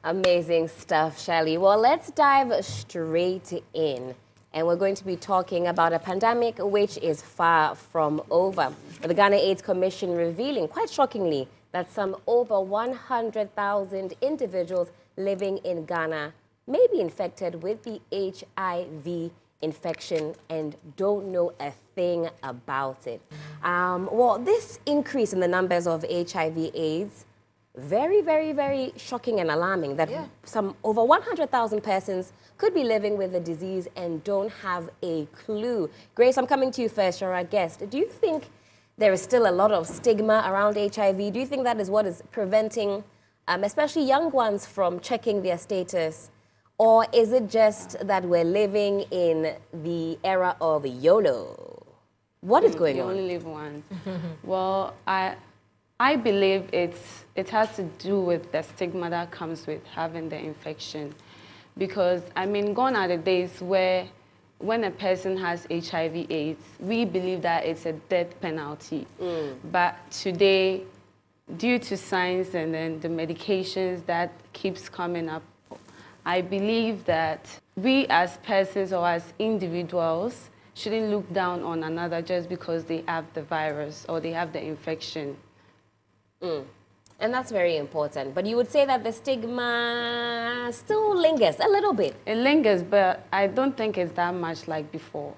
Amazing stuff, Shelly. Well, let's dive straight in. And we're going to be talking about a pandemic which is far from over. The Ghana AIDS Commission revealing, quite shockingly, that some over 100,000 individuals living in Ghana may be infected with the HIV infection and don't know a thing about it. Well, this increase in the numbers of HIV/AIDS, very, very, very shocking and alarming that some over 100,000 persons could be living with the disease and don't have a clue. Grace, I'm coming to you first. You're our guest. Do you think there is still a lot of stigma around HIV? Do you think that is what is preventing, especially young ones, from checking their status? Or is it just that we're living in the era of YOLO? What is going on? You only live once. Well, I believe it has to do with the stigma that comes with having the infection. Because, I mean, gone are the days where when a person has HIV/AIDS, we believe that it's a death penalty. But today, due to science and then the medications that keeps coming up, I believe that we as persons or as individuals shouldn't look down on another just because they have the virus or they have the infection. And that's very important. But you would say that the stigma still lingers a little bit. It lingers, but I don't think it's that much like before.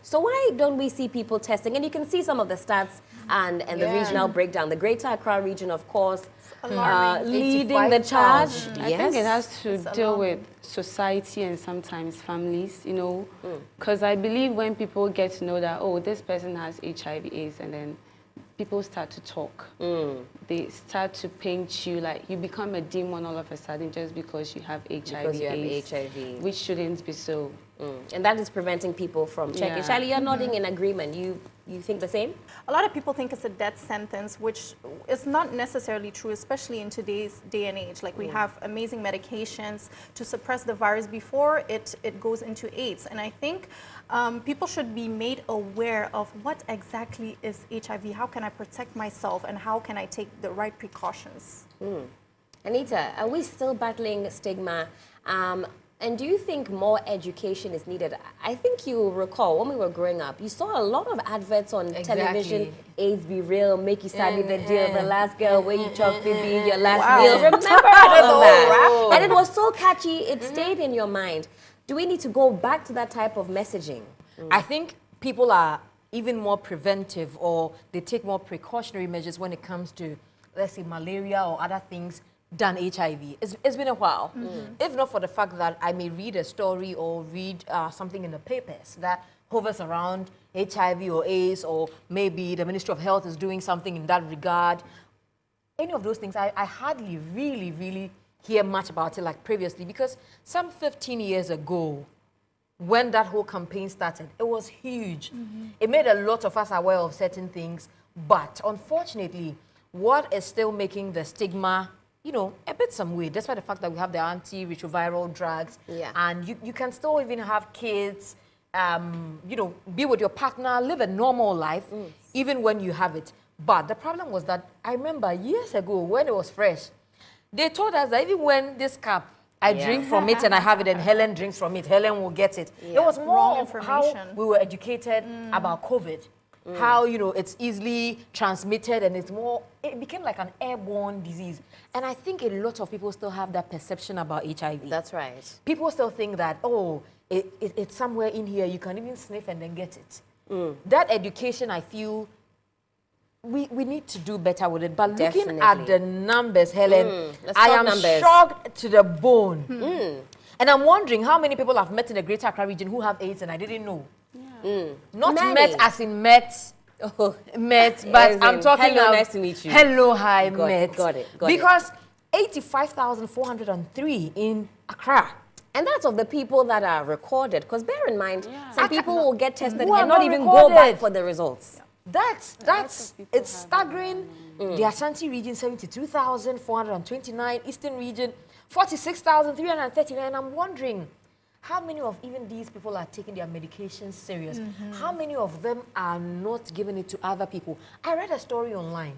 So why don't we see people testing? And you can see some of the stats and the regional breakdown. The Greater Accra region, of course, leading the charge. I think it has to deal with society and sometimes families, you know, because I believe when people get to know that, oh, this person has HIV/AIDS, and then people start to talk. They start to paint you like you become a demon all of a sudden just because you have HIV/AIDS, which shouldn't be so. And that is preventing people from checking. Shally, you're nodding in agreement. You think the same? A lot of people think it's a death sentence, which is not necessarily true, especially in today's day and age. Like we have amazing medications to suppress the virus before it goes into AIDS. And I think people should be made aware of what exactly is HIV, how can I protect myself, and how can I take the right precautions. Anita, are we still battling stigma? And do you think more education is needed? I think you recall when we were growing up, you saw a lot of adverts on television. AIDS be real, make you study the deal, the last girl where you chop baby, your last meal. Remember all of that? And it was so catchy, it stayed in your mind. Do we need to go back to that type of messaging? I think people are even more preventive, or they take more precautionary measures when it comes to, let's say, malaria or other things than HIV. It's been a while. If not for the fact that I may read a story or read something in the papers that hovers around HIV or AIDS, or maybe the Ministry of Health is doing something in that regard. Any of those things, I hardly really hear much about it like previously, because some 15 years ago, when that whole campaign started, it was huge. It made a lot of us aware of certain things, but unfortunately, what is still making the stigma, you know, a bit some way, despite the fact that we have the antiretroviral drugs, and you can still even have kids, you know, be with your partner, live a normal life, even when you have it. But the problem was that I remember years ago when it was fresh, they told us that even when this cup, I drink from it and I have it, and Helen drinks from it, Helen will get it. It was more of how we were educated about COVID. How, you know, it's easily transmitted, and it became like an airborne disease. And I think a lot of people still have that perception about HIV. That's right. People still think that, oh, it's somewhere in here, you can even sniff and then get it. That education, I feel, we need to do better with it. But looking at the numbers, Helen, I am shocked to the bone. And I'm wondering how many people I've met in the Greater Accra region who have AIDS and I didn't know. Not met as in met, but I'm talking hello, nice to meet you. Hello, hi, met. Got it. Because 85,403 in Accra. And that's of the people that are recorded. Because bear in mind, some people will get tested and not even go back for the results. It's staggering. The Ashanti region, 72,429. Eastern region, 46,339. I'm wondering, how many of even these people are taking their medications serious? How many of them are not giving it to other people? I read a story online,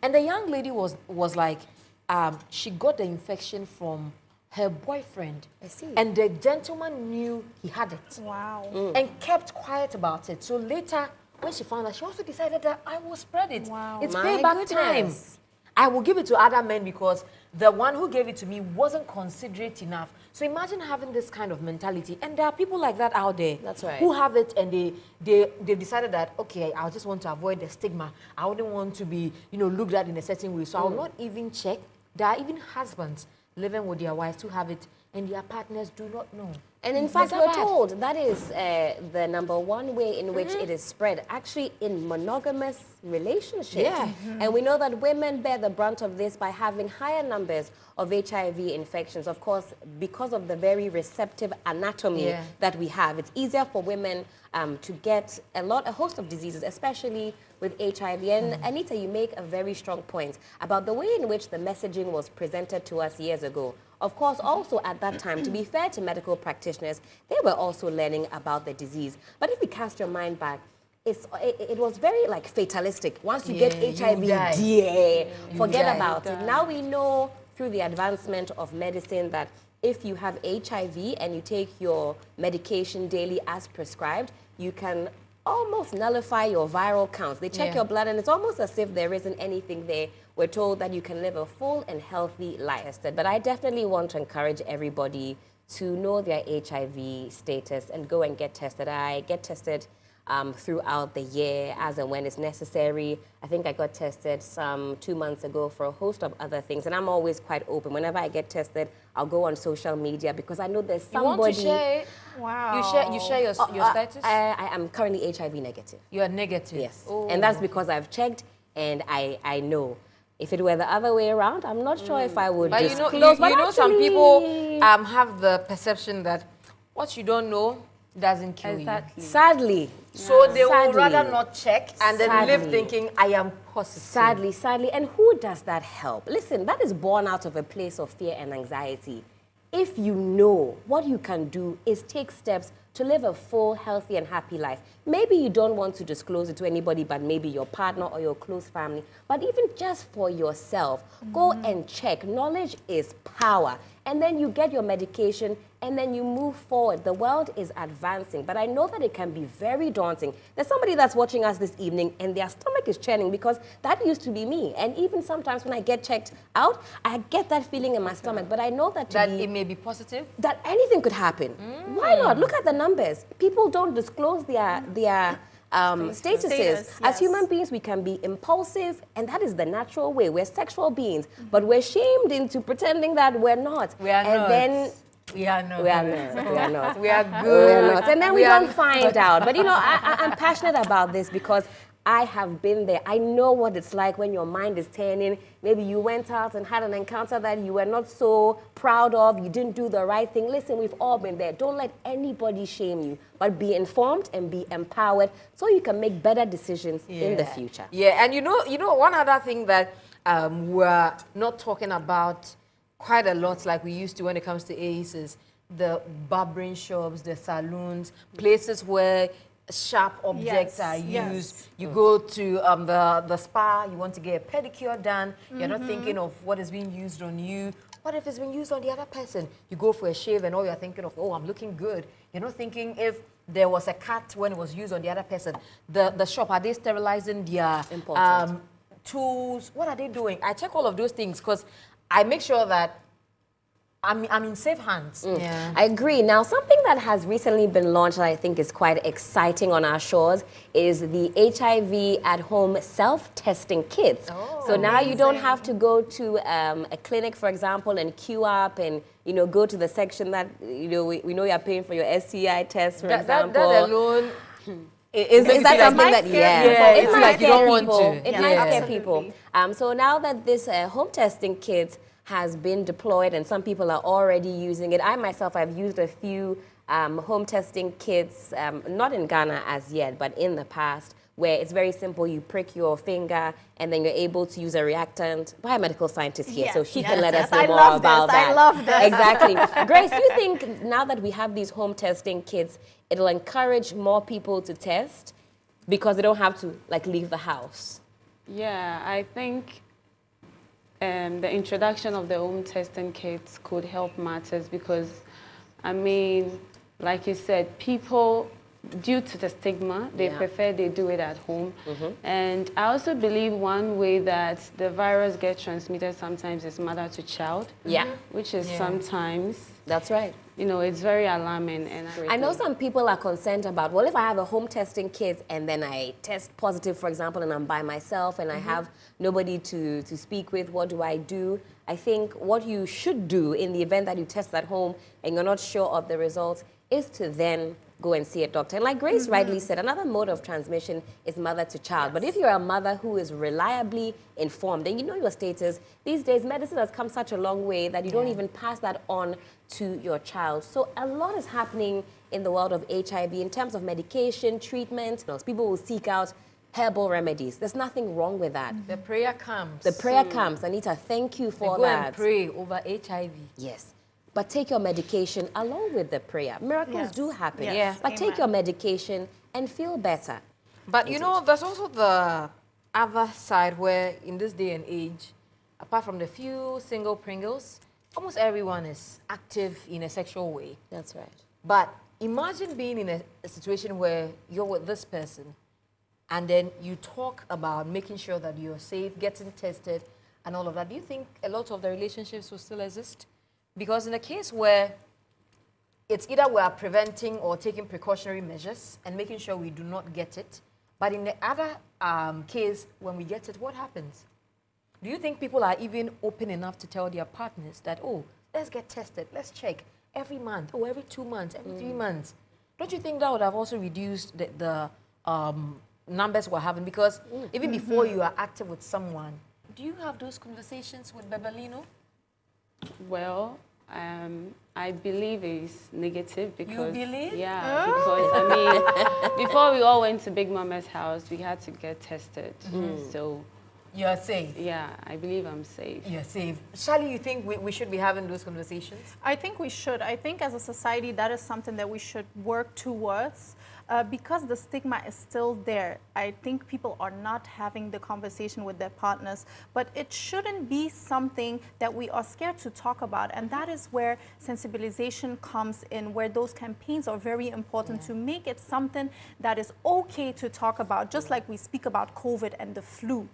and the young lady was like, she got the infection from her boyfriend. I see. And the gentleman knew he had it. Wow. And kept quiet about it. So later, when she found out, she also decided that I will spread it. Wow. It's My payback time. goodness. I will give it to other men because the one who gave it to me wasn't considerate enough. So imagine having this kind of mentality. And there are people like that out there. That's right. Who have it and they decided that, okay, I just want to avoid the stigma. I wouldn't want to be, looked at in a certain way. So I will not even check. There are even husbands living with their wives who have it and their partners do not know. And in fact, that we're bad? told that is the number one way in which it is spread, actually in monogamous relationships. Yeah. And we know that women bear the brunt of this by having higher numbers of HIV infections. Of course, because of the very receptive anatomy that we have, it's easier for women to get a host of diseases, especially with HIV. And Anita, you make a very strong point about the way in which the messaging was presented to us years ago. Of course, also at that time, to be fair to medical practitioners, they were also learning about the disease. But if we cast your mind back, it was very like fatalistic. Once you get HIV, forget about it. Now we know through the advancement of medicine that if you have HIV and you take your medication daily as prescribed, you can almost nullify your viral counts. They check your blood and it's almost as if there isn't anything there. We're told that you can live a full and healthy life. But I definitely want to encourage everybody to know their HIV status and go and get tested. I get tested throughout the year as and when it's necessary. I think I got tested some 2 months ago for a host of other things. And I'm always quite open. Whenever I get tested, I'll go on social media because I know there's somebody... You want to share it? Wow. You share your status? I am currently HIV negative. You are negative? Yes. Oh. And that's because I've checked and I know. If it were the other way around, I'm not sure if I would But disclose. some people have the perception that what you don't know doesn't kill you. Sadly. So they will Sadly. rather not check and then live Sadly. thinking, I am positive. Sadly. And who does that help? Listen, that is born out of a place of fear and anxiety. If you know, what you can do is take steps to live a full, healthy, and happy life. Maybe you don't want to disclose it to anybody but maybe your partner or your close family. But even just for yourself, go and check. Knowledge is power. And then you get your medication and then you move forward. The world is advancing, but I know that it can be very daunting. There's somebody that's watching us this evening and their stomach is churning because that used to be me. And even sometimes when I get checked out, I get that feeling in my stomach. But I know that it may be positive? That anything could happen. Why not? Look at the numbers. People don't disclose their statuses. As human beings, we can be impulsive, and that is the natural way. We're sexual beings, but we're shamed into pretending that we're not. We are not. Then we are not. We are not. We are not. We are good. We are not. And then we don't find out. But I'm passionate about this because I have been there. I know what it's like when your mind is turning. Maybe you went out and had an encounter that you were not so proud of. You didn't do the right thing. Listen, we've all been there. Don't let anybody shame you, but be informed and be empowered so you can make better decisions in the future. Yeah, and you know, one other thing that we're not talking about quite a lot like we used to when it comes to AIDS is the barbering shops, the saloons, places where sharp objects are used. You go to the spa, you want to get a pedicure done. You're not thinking of what is being used on you. What if it's been used on the other person? You go for a shave and all you're thinking of, oh, I'm looking good. You're not thinking if there was a cut when it was used on the other person. The shop, are they sterilizing their tools? What are they doing? I check all of those things because I make sure that I'm in safe hands. Yeah. I agree. Now, something that has recently been launched that I think is quite exciting on our shores is the HIV at-home self-testing kits. So now you don't have to go to a clinic, for example, and queue up and go to the section that we know you're paying for your STI test, for example. That alone. Is that something that, it might like you don't want to. It might scare people. So now that this home testing kit has been deployed and some people are already using it, I myself have used a few home testing kits, not in Ghana as yet, but in the past, where it's very simple. You prick your finger and then you're able to use a reactant. Biomedical scientist here, so she can let us know more about that. I love this. Exactly. Grace, do you think now that we have these home testing kits, it'll encourage more people to test because they don't have to leave the house? Yeah, I think the introduction of the home testing kits could help matters because, I mean, like you said, people, due to the stigma, they prefer they do it at home. And I also believe one way that the virus gets transmitted sometimes is mother to child. Which is sometimes... That's right. You know, it's very alarming. And I know some people are concerned about, well, if I have a home testing kit and then I test positive, for example, and I'm by myself and I have nobody to speak with, what do I do? I think what you should do in the event that you test at home and you're not sure of the results is to then go and see a doctor. And like Grace rightly said, another mode of transmission is mother to child. But if you're a mother who is reliably informed and you know your status, these days medicine has come such a long way that you don't even pass that on to your child. So a lot is happening in the world of HIV in terms of medication, treatment. People will seek out herbal remedies. There's nothing wrong with that. The prayer comes. The prayer comes. Anita, thank you for go that. And pray over HIV. Yes. But take your medication along with the prayer. Miracles do happen. But take your medication and feel better. But you know, there's also the other side where in this day and age, apart from the few single Pringles, almost everyone is active in a sexual way. That's right. But imagine being in a situation where you're with this person and then you talk about making sure that you're safe, getting tested, and all of that. Do you think a lot of the relationships will still exist? Because in a case where it's either we are preventing or taking precautionary measures and making sure we do not get it, but in the other case, when we get it, what happens? Do you think people are even open enough to tell their partners that, oh, let's get tested, let's check every month, or every 2 months, every 3 months? Don't you think that would have also reduced the numbers we're having? Because even before you are active with someone, do you have those conversations with Bebelino? Well, I believe it's negative because... You believe? Yeah, because, I mean, before we all went to Big Mama's house, we had to get tested. So... You're safe? Yeah, I believe I'm safe. You're safe. Shally, you think we should be having those conversations? I think we should. I think as a society, that is something that we should work towards. Because the stigma is still there, I think people are not having the conversation with their partners, but it shouldn't be something that we are scared to talk about, and that is where sensibilization comes in, where those campaigns are very important to make it something that is okay to talk about, just like we speak about COVID and the flu.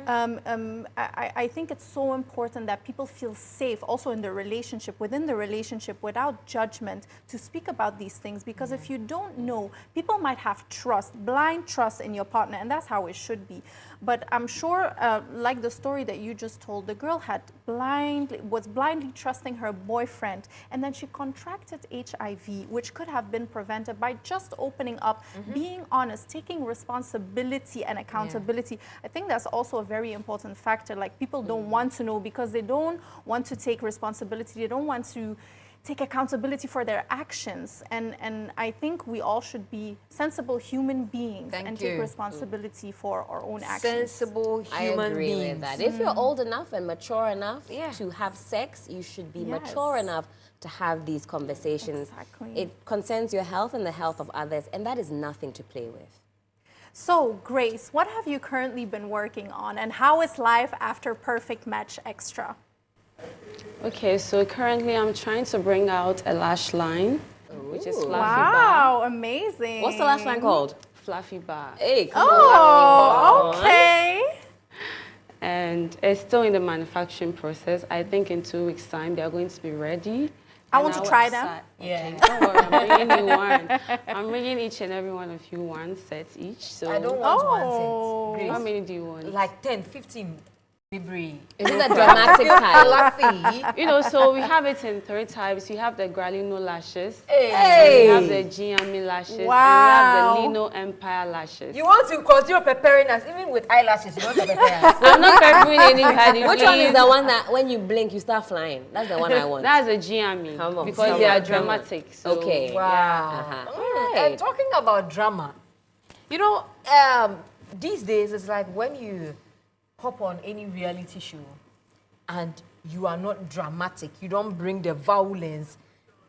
I think it's so important that people feel safe also in the relationship, within the relationship, without judgment, to speak about these things, because if you don't know, people might have trust, blind trust in your partner, and that's how it should be. But I'm sure, like the story that you just told, the girl was blindly trusting her boyfriend, and then she contracted HIV, which could have been prevented by just opening up, being honest, taking responsibility and accountability. I think that's also a very important factor. Like, people don't want to know because they don't want to take responsibility. They don't want to take accountability for their actions, and I think we all should be sensible human beings and take responsibility for our own actions. Sensible human I agree beings. with that. If you're old enough and mature enough to have sex, you should be mature enough to have these conversations. Exactly. It concerns your health and the health of others, and that is nothing to play with. So, Grace, what have you currently been working on, and how is life after Perfect Match Xtra? Okay, so currently I'm trying to bring out a lash line, which is Fluffy Bar. Wow, amazing. What's the lash line called? Fluffy Bar. Hey, come Oh, okay. And it's still in the manufacturing process. I think in 2 weeks' time they are going to be ready. I want to try them. Okay, don't worry, I'm bringing you one. I'm bringing each and every one of you one set each. So I don't want one set. how many do you want? Like 10, 15. Is it a dramatic type? Fluffy. You know, so we have it in 3 types. We have the Gralino lashes. Hey. We have the Giami lashes. Wow. And we have the Lino Empire lashes. You want to continue preparing us, even with eyelashes, you want to prepare us. I'm not peppering anybody. Which one is the one that when you blink, you start flying? That's the one I want. That's a Giami. Come on. Because they are dramatic. So Okay. Wow. And talking about drama, you know, these days it's like when you hop on any reality show and you are not dramatic, you don't bring the violence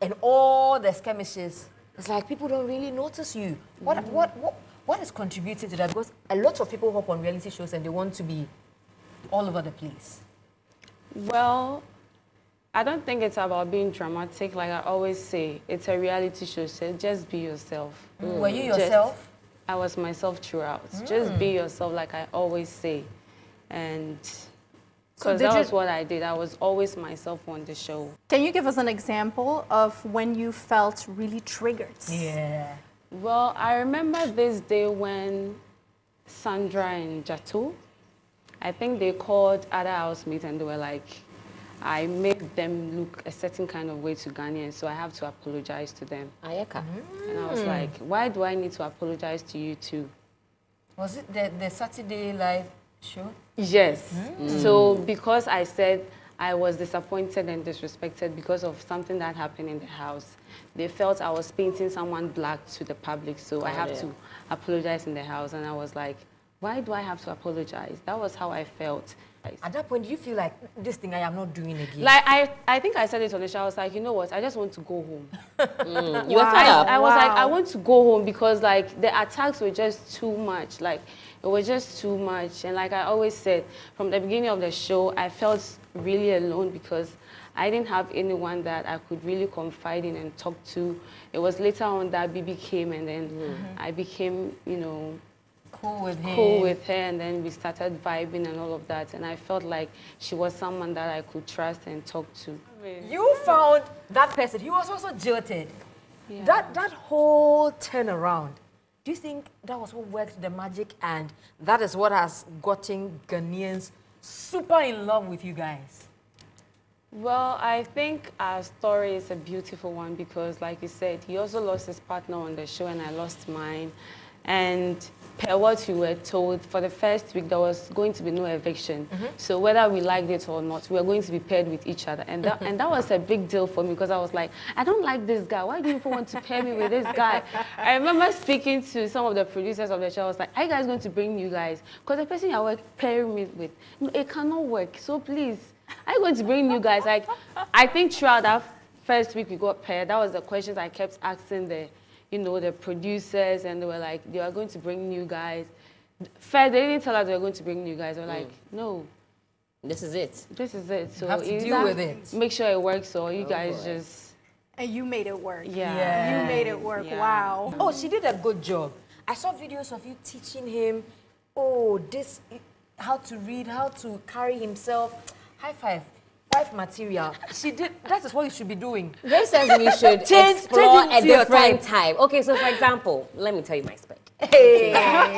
and all the skirmishes, it's like people don't really notice you. What is contributing to that? Because a lot of people hop on reality shows and they want to be all over the place. Well, I don't think it's about being dramatic. Like I always say, it's a reality show, so just be yourself. Were you yourself? I was myself throughout. Just be yourself, like I always say. And because that was what I did. I was always myself on the show. Can you give us an example of when you felt really triggered? Yeah. Well, I remember this day when Sandra and Jato, I think they called other housemates and they were like, I made them look a certain kind of way to Ghanaians, so I have to apologize to them. Ayeka. And I was like, why do I need to apologize to you too? Was it the Saturday live show? Yes. So because I said I was disappointed and disrespected because of something that happened in the house, they felt I was painting someone black to the public, so I have to apologize in the house. And I was like, why do I have to apologize? That was how I felt. At that point, do you feel like this thing I am not doing again? Like, I think I said it on the show. I was like, you know what? I just want to go home. You were fed up. I was like, I want to go home because, like, the attacks were just too much. Like, it was just too much. And like I always said, from the beginning of the show, I felt really alone because I didn't have anyone that I could really confide in and talk to. It was later on that Bibi came, and then I became, you know, cool with her, and then we started vibing and all of that, and I felt like she was someone that I could trust and talk to. You found that person. He was also jilted. Yeah. That whole turnaround, do you think that was what worked the magic, and that is what has gotten Ghanaians super in love with you guys? Well, I think our story is a beautiful one because, like you said, he also lost his partner on the show and I lost mine. And per what we were told, for the first week, there was going to be no eviction. So whether we liked it or not, we were going to be paired with each other. And that was a big deal for me because I was like, I don't like this guy. Why do people want to pair me with this guy? I remember speaking to some of the producers of the show. I was like, are you guys going to bring new guys? Because the person you are pairing me with, it cannot work. So please, are you going to bring new guys? Like, I think throughout that first week we got paired, that was the questions I kept asking the producers, and they were like, they are going to bring new guys. First, they didn't tell us they were going to bring new guys. They were like, no. This is it. This is it. So you have to deal with it. Make sure it works, or you guys just... And you made it work. Yeah. You made it work. Yeah. Wow. Oh, she did a good job. I saw videos of you teaching him, how to read, how to carry himself. High five. Wife material. She did. That is what you should be doing. Grace says we should explore a different type. Okay, so for example, let me tell you my spec. Hey,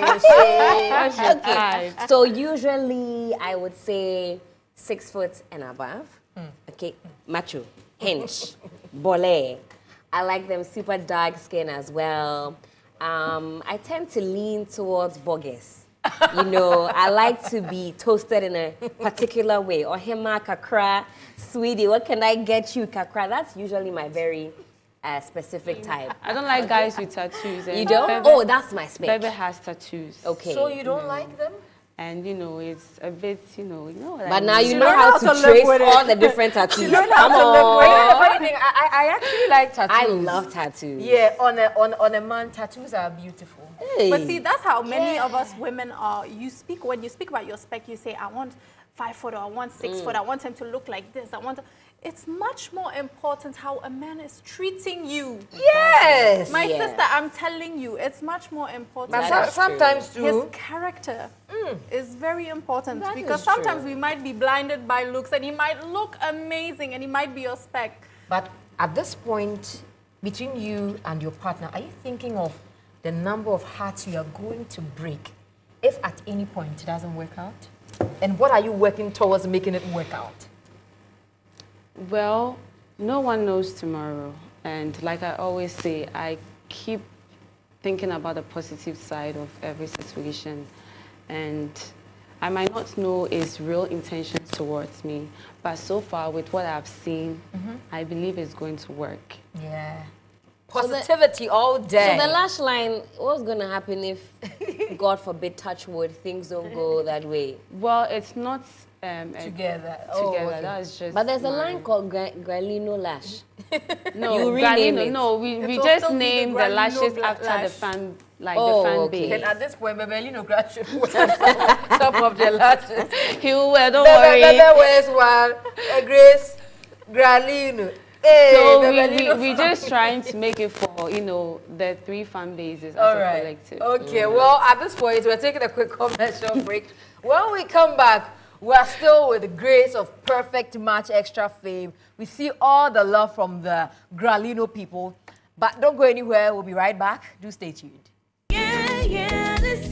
What's your Okay, type? so usually I would say 6 foot and above. Okay, macho, hinge, bole. I like them super dark skin as well. I tend to lean towards bogus. You know, I like to be toasted in a particular way. Or hima, kakra, sweetie, what can I get you, kakra? That's usually my very specific type. I don't like guys with tattoos. You don't? That's my spec. Bebe has tattoos. Okay. So you don't like them? And, it's a bit, you know what But I now mean. you know how to trace all the different tattoos. Come on. You know the funny thing, I actually like tattoos. I love tattoos. Yeah, on a man, tattoos are beautiful. Hey. But see, that's how many of us women are. When you speak about your spec, you say, I want 5 foot, or I want 6 foot, I want him to look like this. It's much more important how a man is treating you. Yes. My sister, I'm telling you, it's much more important. That is sometimes His too. character is very important That because is sometimes true. we might be blinded by looks, and he might look amazing and he might be your spec. But at this point, between you and your partner, are you thinking of the number of hearts you are going to break if at any point it doesn't work out? And what are you working towards making it work out? Well, no one knows tomorrow. And like I always say, I keep thinking about the positive side of every situation. And I might not know his real intentions towards me, but so far with what I've seen, I believe it's going to work. Yeah. Positivity all So day. the last line, what's going to happen if, God forbid, touch wood, things don't go that way? Well, it's not together. together. Oh, okay. That's just But there's a my- line called Gralino Lash. No, You rename Galino, it. no, we will just still be the named the Galino lashes lash. after the fan, like Oh, the fan okay. base. And at this point, Bebelino Grass should wear some of the lashes. He will wear, don't worry. Bebe wears one, Grace, Gralino. Hey, So Bebelino we just trying to make it for, you know, the 3 fan bases as All a right. collective. Okay, well, at this point, we're taking a quick commercial break. When we come back, we're still with the grace of Perfect Match Extra fame. We see all the love from the Gralino people. But don't go anywhere. We'll be right back. Do stay tuned. Yeah, this is